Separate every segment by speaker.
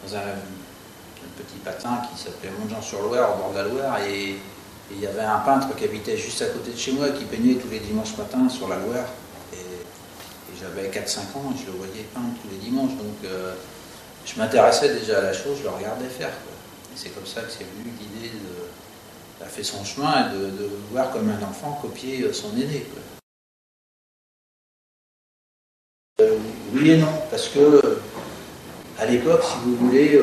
Speaker 1: dans un petit patin qui s'appelait Montjean-sur-Loire, au bord de la Loire, et il y avait un peintre qui habitait juste à côté de chez moi, qui peignait tous les dimanches matins sur la Loire. Et j'avais 4-5 ans et je le voyais peindre tous les dimanches, donc je m'intéressais déjà à la chose, je le regardais faire, quoi. Et c'est comme ça que c'est venu l'idée de... Ça a fait son chemin de voir comme un enfant copier son aîné, quoi. Oui et non, parce que à l'époque, si vous voulez,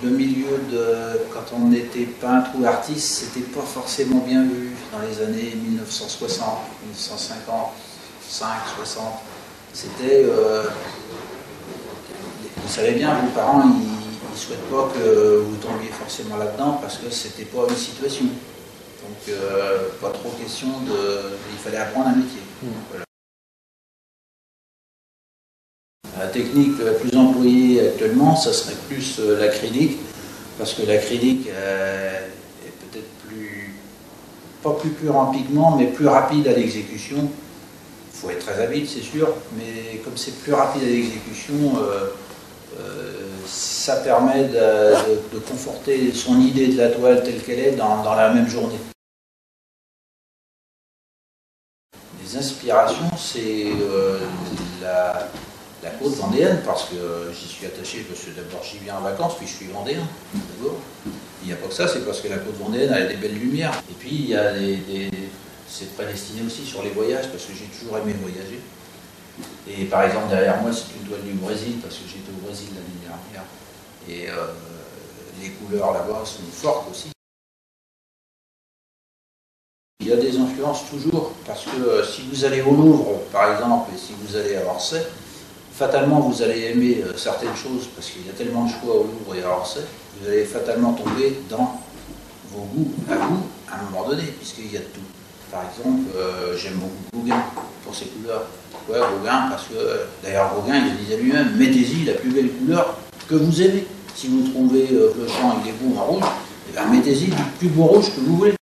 Speaker 1: le milieu de quand on était peintre ou artiste, c'était pas forcément bien vu dans les années 1960, 1950, 60. C'était, vous savez bien, vos parents, ils souhaitent pas que vous tombiez forcément là-dedans parce que c'était pas une situation. Donc, pas trop question de, il fallait apprendre un métier. Voilà. La technique la plus employée actuellement, ça serait plus l'acrylique, parce que l'acrylique est peut-être pas plus pur en pigment, mais plus rapide à l'exécution. Il faut être très habile, c'est sûr, mais comme c'est plus rapide à l'exécution, ça permet de conforter son idée de la toile telle qu'elle est dans la même journée. Les inspirations, c'est la côte vendéenne, parce que j'y suis attaché, parce que d'abord j'y viens en vacances, puis je suis vendéen, d'abord. Il n'y a pas que ça, c'est parce que la côte vendéenne a des belles lumières. Et puis il y a c'est prédestiné aussi sur les voyages, parce que j'ai toujours aimé voyager. Et par exemple, derrière moi, c'est une toile du Brésil, parce que j'étais au Brésil l'année dernière. Et les couleurs là-bas sont fortes aussi. Il y a des influences toujours, parce que si vous allez au Louvre, par exemple, et si vous allez à Orsay, fatalement vous allez aimer certaines choses, parce qu'il y a tellement de choix au Louvre et à Orsay, vous allez fatalement tomber dans vos goûts à vous, à un moment donné, puisqu'il y a de tout. Par exemple, j'aime beaucoup Gauguin pour ses couleurs. Pourquoi Gauguin? Parce que, d'ailleurs Gauguin, il le disait lui-même, mettez-y la plus belle couleur que vous aimez. Si vous trouvez que le champ il est beau en rouge, eh bien, mettez-y le plus beau rouge que vous voulez.